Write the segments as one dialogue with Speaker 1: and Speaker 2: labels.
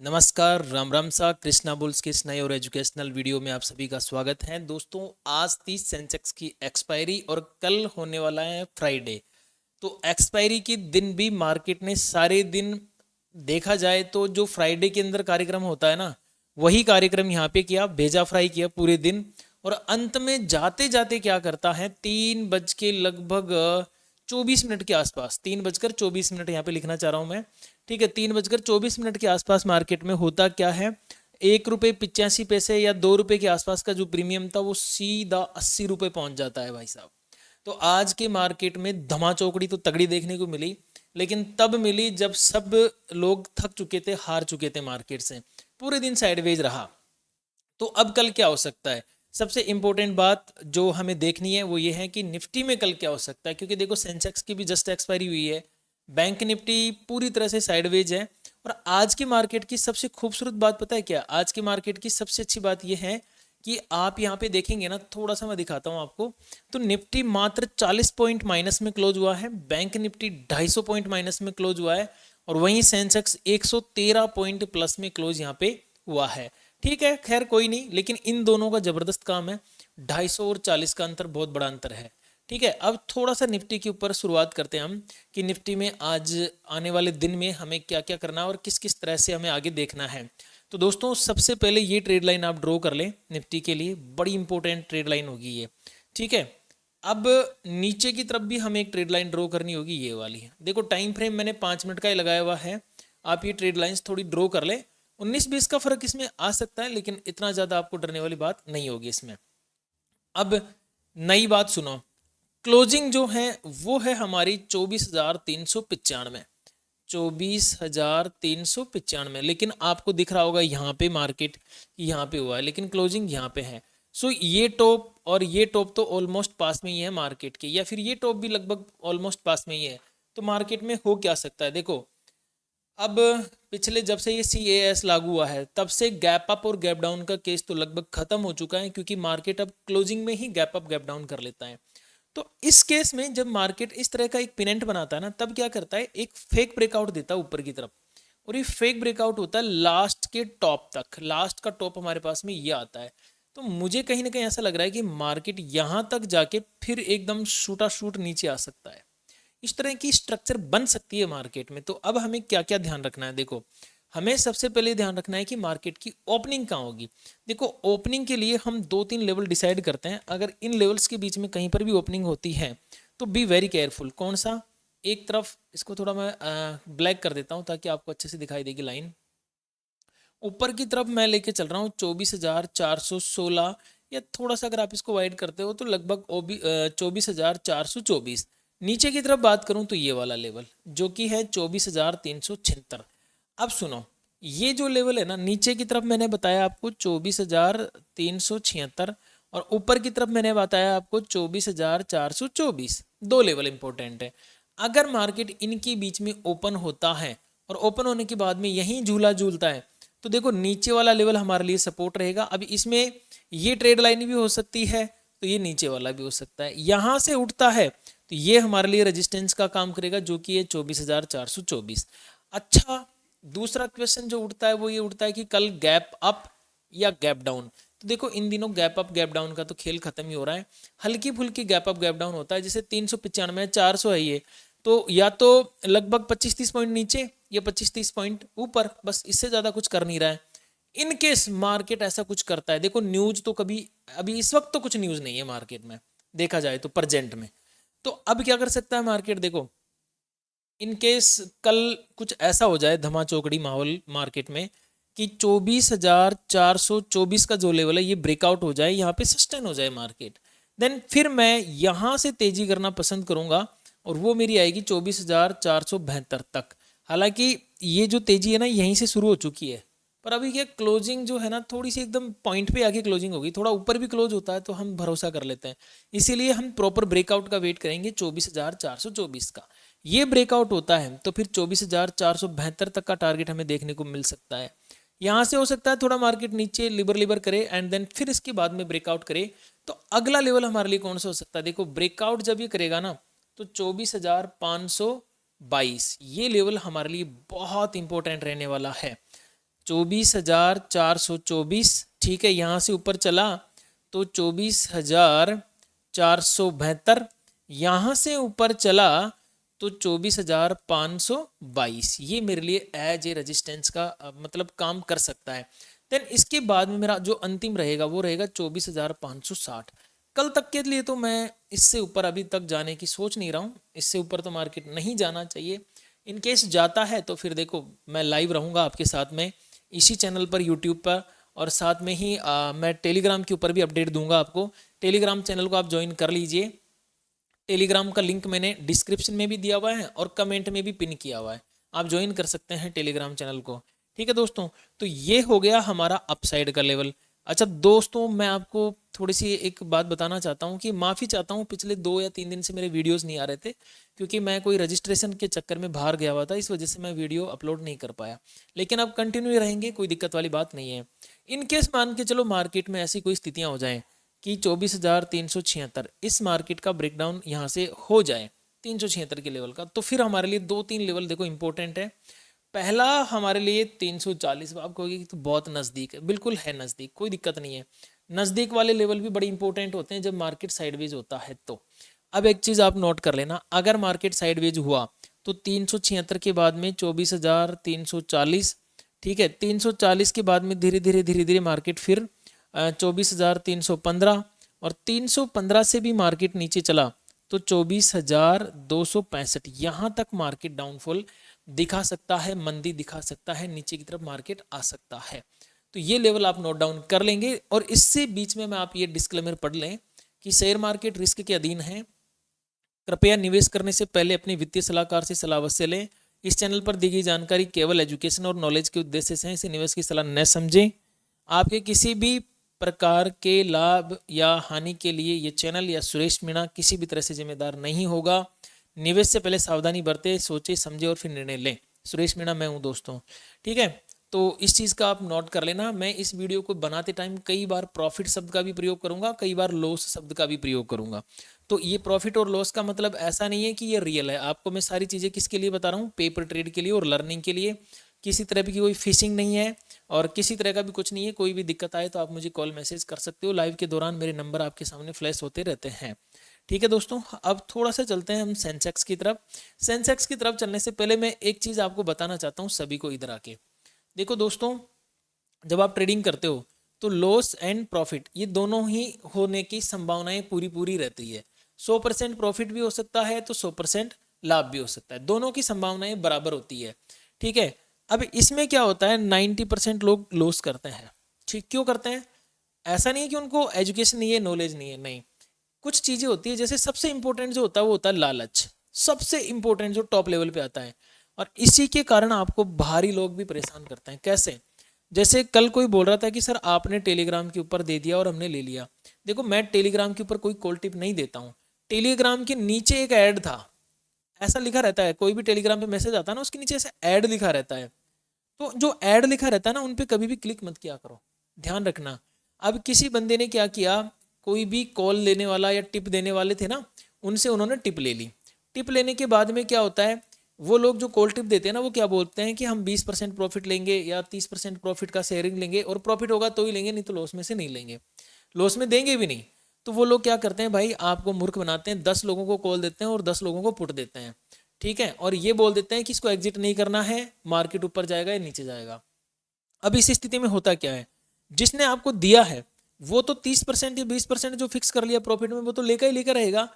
Speaker 1: नमस्कार, राम राम सा कृष्णा बुल्स के इस नए और एजुकेशनल वीडियो में आप सभी का स्वागत है। दोस्तों, आज 30 सेंसेक्स की एक्सपायरी और कल होने वाला है फ्राइडे। तो एक्सपायरी के दिन भी मार्केट ने सारे दिन देखा जाए तो जो फ्राइडे के अंदर कार्यक्रम होता है ना, वही कार्यक्रम यहाँ पे किया, भेजा फ्राई किया पूरे दिन। और अंत में जाते जाते क्या करता है, 3 बज के लगभग 24 मिनट के आसपास, 3 बजकर 24 मिनट यहाँ पे लिखना चाह रहा हूँ मैं। ठीक है, 3 बजकर 24 मिनट के आसपास मार्केट में होता क्या है, 1 रुपये 85 पैसे या 2 रुपये के आसपास का जो प्रीमियम था वो सीधा 80 रुपये पहुंच जाता है भाई साहब। तो आज के मार्केट में धमाचौकड़ी तो तगड़ी देखने को मिली, लेकिन तब मिली जब सब लोग थक चुके थे, हार चुके थे मार्केट से। पूरे दिन साइडवेज रहा। तो अब कल क्या हो सकता है, सबसे इंपॉर्टेंट बात जो हमें देखनी है वो ये है कि निफ्टी में कल क्या हो सकता है। क्योंकि देखो, सेंसेक्स की भी जस्ट एक्सपायरी हुई है, बैंक निफ्टी पूरी तरह से साइडवेज है। और आज की मार्केट की सबसे खूबसूरत बात पता है क्या, आज की मार्केट की सबसे अच्छी बात यह है कि आप यहाँ पे देखेंगे ना, थोड़ा सा मैं दिखाता हूँ आपको। तो निफ्टी मात्र 40 पॉइंट माइनस में क्लोज हुआ है, बैंक निफ्टी 250 पॉइंट माइनस में क्लोज हुआ है, और वहीं सेंसेक्स 113 पॉइंट प्लस में क्लोज यहाँ पे हुआ है। ठीक है, खैर कोई नहीं, लेकिन इन दोनों का जबरदस्त काम है। 250 और 40 का अंतर बहुत बड़ा अंतर है। ठीक है, अब थोड़ा सा निफ्टी के ऊपर शुरुआत करते हैं हम, कि निफ्टी में आज आने वाले दिन में हमें क्या क्या करना है और किस किस तरह से हमें आगे देखना है। तो दोस्तों, सबसे पहले ये ट्रेड लाइन आप ड्रॉ कर लें निफ्टी के लिए, बड़ी इंपॉर्टेंट ट्रेड लाइन होगी ये। ठीक है, अब नीचे की तरफ भी हमें एक ट्रेड लाइन ड्रॉ करनी होगी, ये वाली है। देखो, टाइम फ्रेम मैंने 5 मिनट का ही लगाया हुआ है, आप ये ट्रेड लाइंस थोड़ी ड्रॉ कर ले। 19-20 का फर्क इसमें आ सकता है, लेकिन इतना ज़्यादा आपको डरने वाली बात नहीं होगी इसमें। अब नई बात सुनो, क्लोजिंग जो है वो है हमारी 24,395, 24,395। लेकिन आपको दिख रहा होगा यहाँ पे मार्केट यहाँ पे हुआ है, लेकिन क्लोजिंग यहाँ पे है। सो ये टॉप और ये टॉप तो ऑलमोस्ट पास में ही है मार्केट के, या फिर ये टॉप भी लगभग ऑलमोस्ट पास में ही है। तो मार्केट में हो क्या सकता है, देखो, अब पिछले जब से ये CAS लागू हुआ है तब से गैप अप और गैप डाउन का केस तो लगभग खत्म हो चुका है, क्योंकि मार्केट अब क्लोजिंग में ही गैप अप गैप डाउन कर लेता है। तो इस केस में जब मार्केट इस तरह का एक पिनेंट बनाता है ना, तब क्या करता है, एक फेक ब्रेकआउट देता है ऊपर की तरफ। और ये फेक ब्रेकआउट होता है लास्ट के टॉप तक, लास्ट का टॉप हमारे पास में ये आता है। तो मुझे कहीं ना कहीं ऐसा लग रहा है कि मार्केट यहां तक जाके फिर एकदम शूटा शूट नीचे आ सकता है। इस तरह की स्ट्रक्चर बन सकती है मार्केट में। तो अब हमें क्या क्या ध्यान रखना है, देखो, हमें सबसे पहले ध्यान रखना है कि मार्केट की ओपनिंग कहाँ होगी। देखो, ओपनिंग के लिए हम 2-3 लेवल डिसाइड करते हैं। अगर इन लेवल्स के बीच में कहीं पर भी ओपनिंग होती है तो बी वेरी केयरफुल। कौन सा, एक तरफ इसको थोड़ा मैं ब्लैक कर देता हूँ ताकि आपको अच्छे से दिखाई देगी लाइन। ऊपर की तरफ मैं लेके चल रहा हूँ 24,416, या थोड़ा सा अगर आप इसको वाइड करते हो तो लगभग 24,424। नीचे की तरफ बात करूं तो ये वाला लेवल जो कि है 24,376। अब सुनो, ये जो लेवल है ना, नीचे की तरफ मैंने बताया आपको 24,376, और ऊपर की तरफ मैंने बताया आपको 24,424। दो लेवल इंपॉर्टेंट है। अगर मार्केट इनके बीच में ओपन होता है और ओपन होने के बाद में यहीं झूला झूलता है, तो देखो, नीचे वाला लेवल हमारे लिए सपोर्ट रहेगा। अब इसमें ये ट्रेड लाइन भी हो सकती है, तो ये नीचे वाला भी हो सकता है। यहां से उठता है तो ये हमारे लिए रेजिस्टेंस का काम करेगा, जो कि है 24,424। अच्छा, दूसरा क्वेश्चन जो उठता है वो ये उठता है कि कल गैप अप या गैप डाउन। तो देखो, इन दिनों गैप अप गैप डाउन का तो खेल खत्म ही हो रहा है। हल्की फुल्की गैप अप गैप डाउन होता है, जैसे 395 400 है ये, तो या तो लगभग 25-30 पॉइंट नीचे या 25-30 पॉइंट ऊपर, बस इससे ज़्यादा कुछ कर नहीं रहा है। इन केस मार्केट ऐसा कुछ करता है, देखो, न्यूज तो कभी, अभी इस वक्त तो कुछ न्यूज नहीं है मार्केट में देखा जाए तो प्रेजेंट में। तो अब क्या कर सकता है मार्केट, देखो, इन केस कल कुछ ऐसा हो जाए धमाचौकड़ी माहौल मार्केट में कि 24,424 का जो लेवल है ये ब्रेकआउट हो जाए, यहाँ पे सस्टेन हो जाए मार्केट, देन फिर मैं यहाँ से तेजी करना पसंद करूंगा, और वो मेरी आएगी 24,472 तक। हालांकि ये जो तेजी है ना, यहीं से शुरू हो चुकी है, पर अभी क्या क्लोजिंग जो है ना, थोड़ी सी एकदम पॉइंट पे आके क्लोजिंग होगी। थोड़ा ऊपर भी क्लोज होता है तो हम भरोसा कर लेते हैं, इसीलिए हम प्रॉपर ब्रेकआउट का वेट करेंगे 24,424 का। ये ब्रेकआउट होता है तो फिर 24,472 तक का टारगेट हमें देखने को मिल सकता है। यहाँ से हो सकता है थोड़ा मार्केट नीचे लिबर लिबर करे एंड देन फिर इसके बाद में ब्रेकआउट करे। तो अगला लेवल हमारे लिए कौन सा हो सकता है, देखो, ब्रेकआउट जब ये करेगा ना, तो 24,522 ये लेवल हमारे लिए बहुत इंपॉर्टेंट रहने वाला है। 24,424, ठीक है। यहाँ से ऊपर चला तो 24,472, यहाँ से ऊपर चला तो 24,522। ये मेरे लिए एज ए रेजिस्टेंस का मतलब काम कर सकता है। देन इसके बाद में मेरा जो अंतिम रहेगा वो रहेगा 24,560। कल तक के लिए तो मैं इससे ऊपर अभी तक जाने की सोच नहीं रहा हूँ, इससे ऊपर तो मार्केट नहीं जाना चाहिए। इन केस जाता है तो फिर देखो मैं लाइव रहूँगा आपके साथ में इसी चैनल पर, यूट्यूब पर, और साथ में ही मैं टेलीग्राम के ऊपर भी अपडेट दूंगा आपको। टेलीग्राम चैनल को आप ज्वाइन कर लीजिए। टेलीग्राम का लिंक मैंने डिस्क्रिप्शन में भी दिया हुआ है और कमेंट में भी पिन किया हुआ है, आप ज्वाइन कर सकते हैं टेलीग्राम चैनल को, ठीक है दोस्तों। तो ये हो गया हमारा अपसाइड का लेवल। अच्छा दोस्तों, मैं आपको थोड़ी सी एक बात बताना चाहता हूँ कि माफ़ी चाहता हूँ, पिछले 2 या 3 दिन से मेरे वीडियोस नहीं आ रहे थे क्योंकि मैं कोई रजिस्ट्रेशन के चक्कर में बाहर गया हुआ था, इस वजह से मैं वीडियो अपलोड नहीं कर पाया। लेकिन अब कंटिन्यू रहेंगे, कोई दिक्कत वाली बात नहीं है। इन केस मान के चलो मार्केट में ऐसी कोई स्थितियाँ हो जाएँ कि 24,376 इस मार्केट का ब्रेकडाउन यहाँ से हो जाए 376 के लेवल का, तो फिर हमारे लिए 2-3 लेवल देखो इंपॉर्टेंट है। पहला हमारे लिए 340, आप कहोगे कि तो बहुत नज़दीक है, बिल्कुल है नज़दीक, कोई दिक्कत नहीं है। नज़दीक वाले लेवल भी बड़े इंपॉर्टेंट होते हैं जब मार्केट साइडवेज होता है तो। अब एक चीज़ आप नोट कर लेना, अगर मार्केट साइडवेज हुआ तो 376 के बाद में 24,340, ठीक है। 340 के बाद में धीरे धीरे मार्केट फिर 24,315, और 315 से भी मार्केट नीचे चला तो 24,265। यहाँ तक मार्केट डाउनफॉल दिखा सकता है, मंदी दिखा सकता है, नीचे की तरफ मार्केट आ सकता है। तो ये लेवल आप नोट डाउन कर लेंगे। और इससे बीच में आप ये डिस्क्लेमर पढ़ लें कि शेयर मार्केट रिस्क के अधीन है, कृपया निवेश करने से पहले अपने वित्तीय सलाहकार से सलाह अवश्य लें। इस चैनल पर दी गई जानकारी केवल एजुकेशन और नॉलेज के उद्देश्य से है, इसे निवेश की सलाह न समझें। आपके किसी भी प्रकार के लाभ या हानि के लिए ये चैनल या सुरेश मीणा किसी भी तरह से जिम्मेदार नहीं होगा। निवेश से पहले सावधानी बरतें, सोचे समझे और फिर निर्णय लें। सुरेश मीणा मैं हूँ दोस्तों, ठीक है। तो इस चीज़ का आप नोट कर लेना। मैं इस वीडियो को बनाते टाइम कई बार प्रॉफिट शब्द का भी प्रयोग करूंगा, कई बार लॉस शब्द का भी प्रयोग करूंगा। तो ये प्रॉफिट और लॉस का मतलब ऐसा नहीं है कि ये रियल है। आपको मैं सारी चीज़ें किसके लिए बता रहा हूँ, पेपर ट्रेड के लिए और लर्निंग के लिए। किसी तरह की कोई फिशिंग नहीं है और किसी तरह का भी कुछ नहीं है। कोई भी दिक्कत आए तो आप मुझे कॉल मैसेज कर सकते हो, लाइव के दौरान मेरे नंबर आपके सामने फ्लैश होते रहते हैं, ठीक है दोस्तों। अब थोड़ा सा चलते हैं हम सेंसेक्स की तरफ। सेंसेक्स की तरफ चलने से पहले मैं एक चीज़ आपको बताना चाहता हूँ सभी को इधर आके। देखो दोस्तों, जब आप ट्रेडिंग करते हो तो लॉस एंड प्रॉफिट ये दोनों ही होने की संभावनाएं पूरी रहती है। 100% प्रॉफिट भी हो सकता है तो 100% लाभ भी हो सकता है, दोनों की संभावनाएं बराबर होती है, ठीक है। अब इसमें क्या होता है, 90% लोग लॉस करते हैं, ठीक। क्यों करते हैं? ऐसा नहीं है कि उनको एजुकेशन नहीं है, नॉलेज नहीं है, नहीं। कुछ चीज़ें होती है, जैसे सबसे इंपॉर्टेंट जो होता है वो होता है लालच, सबसे इंपॉर्टेंट जो टॉप लेवल पे आता है। और इसी के कारण आपको बाहरी लोग भी परेशान करते हैं। कैसे? जैसे कल कोई बोल रहा था कि सर आपने टेलीग्राम के ऊपर दे दिया और हमने ले लिया। देखो मैं टेलीग्राम के ऊपर कोई कॉल टिप नहीं देता हूँ। टेलीग्राम के नीचे एक ऐड था, ऐसा लिखा रहता है, कोई भी टेलीग्राम पे मैसेज आता है ना उसके नीचे ऐसे ऐड लिखा रहता है। तो जो ऐड लिखा रहता है ना उन पे कभी भी क्लिक मत किया करो, ध्यान रखना। अब किसी बंदे ने क्या किया, कोई भी कॉल लेने वाला या टिप देने वाले थे ना, उनसे उन्होंने टिप ले ली। टिप लेने के बाद में क्या होता है, वो लोग जो कॉल टिप देते हैं ना वो क्या बोलते हैं कि हम 20% प्रॉफिट लेंगे या 30% प्रॉफिट का शेयरिंग लेंगे, और प्रॉफिट होगा तो ही लेंगे, नहीं तो लॉस में से नहीं लेंगे, लॉस में देंगे भी नहीं। तो वो लोग क्या करते हैं भाई, आपको मूर्ख बनाते हैं, 10 लोगों को कॉल देते हैं और 10 लोगों को पुट देते हैं, ठीक है। और ये बोल देते हैं कि इसको एग्जिट नहीं करना है, मार्केट ऊपर जाएगा या नीचे जाएगा। अब इस स्थिति में होता क्या है, जिसने आपको दिया है वो तो 30% या 20% जो फिक्स कर लिया प्रॉफिट में वो तो लेकर ही लेकर रहेगा।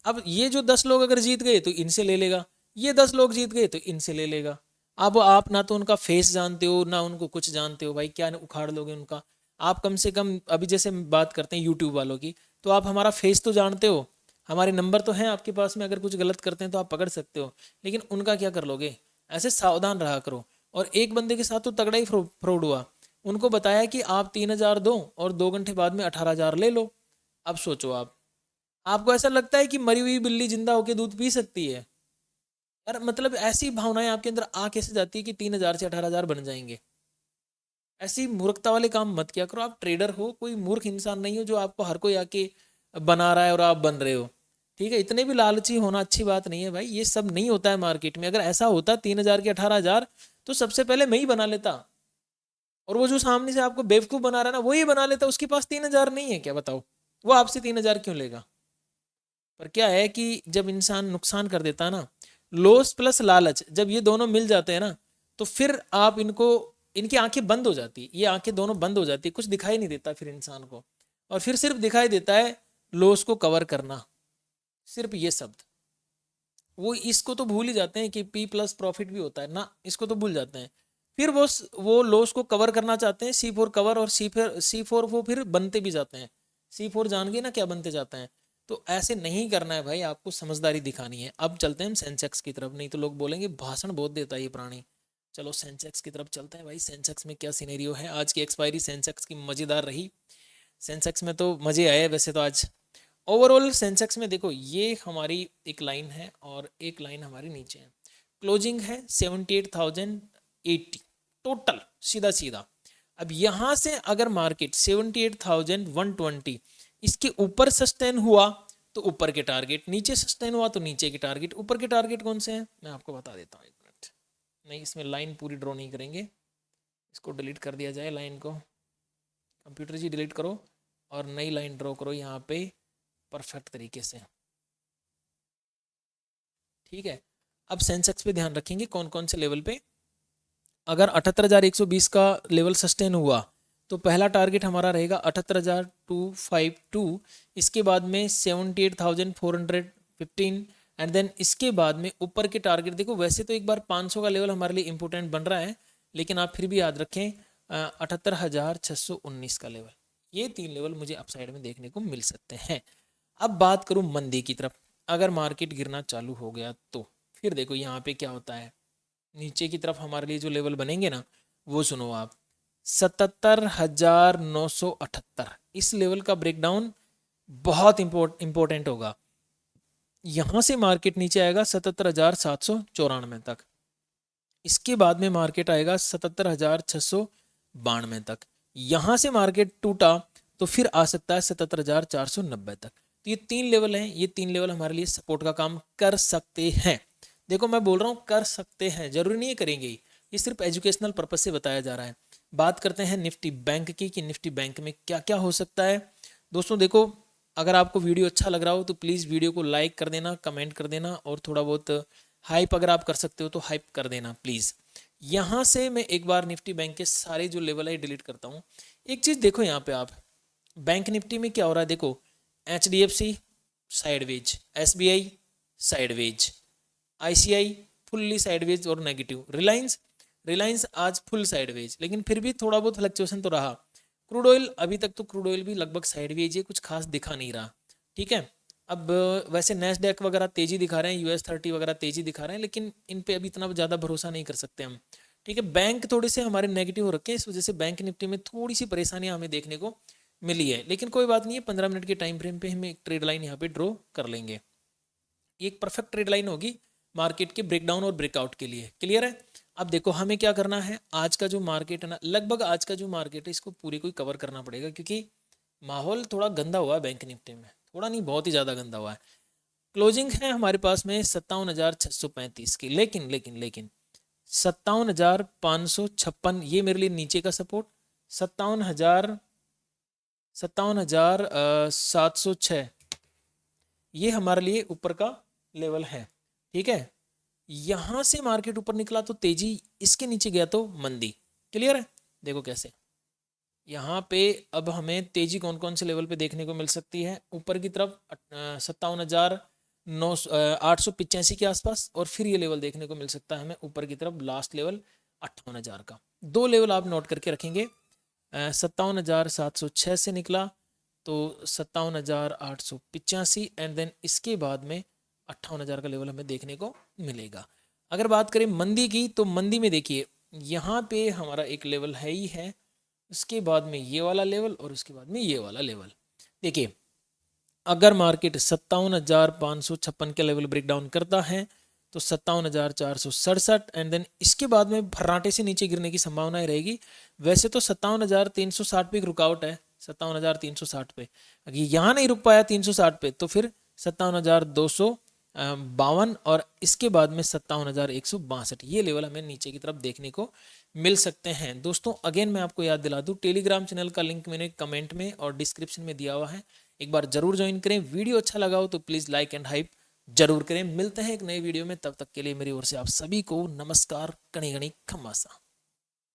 Speaker 1: अब ये जो 10 लोग अगर जीत गए तो इनसे ले लेगा, ये 10 लोग जीत गए तो इनसे ले लेगा। अब आप ना तो उनका फेस जानते हो ना उनको कुछ जानते हो, भाई क्या उखाड़ लोगे उनका। आप कम से कम अभी जैसे बात करते हैं यूट्यूब वालों की, तो आप हमारा फेस तो जानते हो, हमारे नंबर तो हैं आपके पास में, अगर कुछ गलत करते हैं तो आप पकड़ सकते हो, लेकिन उनका क्या कर लोगे। ऐसे सावधान रहा करो। और एक बंदे के साथ तो तगड़ा ही फ्रॉड हुआ, उनको बताया कि आप 3,000 दो और 2 घंटे बाद में 18,000 ले लो। अब सोचो आप, आपको ऐसा लगता है कि मरी हुई बिल्ली जिंदा होकर दूध पी सकती है? यार मतलब ऐसी भावनाएं आपके अंदर आ कैसे जाती है कि 3,000 से 18,000 बन जाएंगे। ऐसी मूर्खता वाले काम मत किया करो। आप ट्रेडर हो, कोई मूर्ख इंसान नहीं हो जो आपको हर कोई आके बना रहा है और आप बन रहे हो, ठीक है। इतने भी लालची होना अच्छी बात नहीं है भाई, ये सब नहीं होता है मार्केट में। अगर ऐसा होता 3,000 के 18,000 तो सबसे पहले मैं ही बना लेता। और वो जो सामने से आपको बेवकूफ़ बना रहा है ना, वही बना लेता, उसके पास 3,000 नहीं है क्या, बताओ वो आपसे 3,000 क्यों लेगा। पर क्या है कि जब इंसान नुकसान कर देता है ना, लॉस प्लस लालच जब ये दोनों मिल जाते हैं ना, तो फिर आप इनको, इनकी आंखें बंद हो जाती, ये आंखें दोनों बंद हो जाती, कुछ दिखाई नहीं देता फिर इंसान को, और फिर सिर्फ दिखाई देता है लॉस को कवर करना, सिर्फ ये शब्द। वो इसको तो भूल ही जाते हैं कि पी प्लस प्रॉफिट भी होता है ना, इसको तो भूल जाते हैं। फिर वो लॉस को कवर करना चाहते हैं, C4 कवर, और C4 वो फिर बनते भी जाते हैं। C4 जान गए ना क्या बनते जाते हैं। तो ऐसे नहीं करना है भाई, आपको समझदारी दिखानी है। अब चलते हैं हम सेंसेक्स की तरफ, नहीं तो लोग बोलेंगे भाषण बहुत देता है ये प्राणी। चलो सेंसेक्स की तरफ चलते हैं भाई। सेंसेक्स में क्या सिनेरियो है, आज की एक्सपायरी सेंसेक्स की मज़ेदार रही। सेंसेक्स में तो मज़े आए वैसे तो आज। ओवरऑल सेंसेक्स में देखो, ये हमारी एक लाइन है और एक लाइन हमारी नीचे है। क्लोजिंग है 78,080 टोटल, सीधा सीधा। अब यहाँ से अगर मार्केट 78,120 इसके ऊपर सस्टेन हुआ तो ऊपर के टारगेट, नीचे सस्टेन हुआ तो नीचे के टारगेट। ऊपर के टारगेट कौन से हैं मैं आपको बता देता हूँ, एक मिनट। नहीं, इसमें लाइन पूरी ड्रॉ नहीं करेंगे, इसको डिलीट कर दिया जाए लाइन को। कंप्यूटर जी डिलीट करो और नई लाइन ड्रॉ करो यहाँ पे परफेक्ट तरीके से, ठीक है। अब सेंसेक्स पे ध्यान रखेंगे कौन कौन से लेवल पे। अगर 78,120 का लेवल सस्टेन हुआ तो पहला टारगेट हमारा रहेगा 78,252। इसके बाद में 78,415 एंड देन इसके बाद में ऊपर के टारगेट देखो, वैसे तो एक बार 500 का लेवल हमारे लिए इंपॉर्टेंट बन रहा है, लेकिन आप फिर भी याद रखें 78,619 का लेवल। ये 3 लेवल मुझे अपसाइड में देखने को मिल सकते हैं। अब बात करूं मंदी की तरफ, अगर मार्केट गिरना चालू हो गया तो फिर देखो यहाँ पे क्या होता है। नीचे की तरफ हमारे लिए जो लेवल बनेंगे ना, वो सुनो आप, 77,978। इस लेवल का ब्रेकडाउन बहुत इंपॉर्टेंट होगा। यहाँ से मार्केट नीचे आएगा 77,794 तक, इसके बाद में मार्केट आएगा 77,692 तक। यहाँ से मार्केट टूटा तो फिर आ सकता है 77,490 तक। तो ये 3 लेवल हैं, ये 3 लेवल हमारे लिए सपोर्ट का काम कर सकते हैं। देखो मैं बोल रहा हूँ कर सकते हैं, जरूरी नहीं है करेंगे, ये सिर्फ एजुकेशनल पर्पज से बताया जा रहा है। बात करते हैं निफ्टी बैंक की कि निफ्टी बैंक में क्या क्या हो सकता है। दोस्तों देखो, अगर आपको वीडियो अच्छा लग रहा हो तो प्लीज़ वीडियो को लाइक कर देना, कमेंट कर देना, और थोड़ा बहुत हाइप अगर आप कर सकते हो तो हाइप कर देना प्लीज़। यहाँ से मैं एक बार निफ्टी बैंक के सारे जो लेवल है डिलीट करता हूँ। एक चीज़ देखो यहाँ पे आप, बैंक निफ्टी में क्या हो रहा है देखो, HDFC sideways, SBI sideways, ICI fully sideways और नेगेटिव, रिलायंस आज फुल साइडवेज, लेकिन फिर भी थोड़ा बहुत फ्लक्चुएशन तो रहा। क्रूड ऑयल अभी तक तो क्रूड ऑयल भी लगभग साइडवेज है, कुछ खास दिखा नहीं रहा, ठीक है। अब वैसे नैस्डैक वगैरह तेजी दिखा रहे हैं, US30 वगैरह तेजी दिखा रहे हैं, लेकिन इन पे अभी इतना ज़्यादा भरोसा नहीं कर सकते हम, ठीक है। बैंक थोड़े से हमारे नेगेटिव हो रखे हैं, इस वजह से बैंक निफ्टी में थोड़ी सी परेशानियां हमें देखने को मिली है, लेकिन कोई बात नहीं है। 15 मिनट के टाइम फ्रेम पे हम एक ट्रेड लाइन यहाँ पे ड्रॉ कर लेंगे। ये एक परफेक्ट ट्रेड लाइन होगी मार्केट के ब्रेकडाउन और ब्रेकआउट के लिए, क्लियर है। अब देखो हमें क्या करना है, आज का जो मार्केट है ना, लगभग आज का जो मार्केट है इसको पूरे को कवर करना पड़ेगा, क्योंकि माहौल थोड़ा गंदा हुआ है बैंक निफ्टी में, थोड़ा नहीं बहुत ही ज़्यादा गंदा हुआ है। क्लोजिंग है हमारे पास में 57,635 की, लेकिन 57,556 ये मेरे लिए नीचे का सपोर्ट, 57,706 ये हमारे लिए ऊपर का लेवल है, ठीक है। यहाँ से मार्केट ऊपर निकला तो तेजी, इसके नीचे गया तो मंदी, क्लियर है। देखो कैसे यहाँ पे अब हमें तेजी कौन कौन से लेवल पे देखने को मिल सकती है, ऊपर की तरफ 57,885 के आसपास, और फिर ये लेवल देखने को मिल सकता है हमें ऊपर की तरफ लास्ट लेवल 58,000 का। 2 लेवल आप नोट करके रखेंगे, 57,706 से निकला तो 57,885 एंड देन इसके बाद में 58,000 का लेवल हमें देखने को मिलेगा। अगर बात करें मंदी की, तो मंदी में देखिए यहाँ पे हमारा एक लेवल है ही है, उसके बाद में ये वाला लेवल और उसके बाद में ये वाला लेवल। देखिए अगर मार्केट 57,556 के लेवल ब्रेकडाउन करता है तो 57,467 एंड देन इसके बाद में भर्राटे से नीचे गिरने की संभावना रहेगी। वैसे तो 57,360 पे एक रुकावट है, 57,360 पे, अगर यहाँ नहीं रुक पाया 360 पे तो फिर 57,200 52 और इसके बाद में 57,162, ये लेवल हमें नीचे की तरफ देखने को मिल सकते हैं। दोस्तों अगेन मैं आपको याद दिला दूं, टेलीग्राम चैनल का लिंक मैंने कमेंट में और डिस्क्रिप्शन में दिया हुआ है, एक बार जरूर ज्वाइन करें। वीडियो अच्छा लगा हो तो प्लीज़ लाइक एंड हाइप जरूर करें। मिलते हैं एक नए वीडियो में, तब तक के लिए मेरी ओर से आप सभी को नमस्कार। कणी गणी खम्मासा।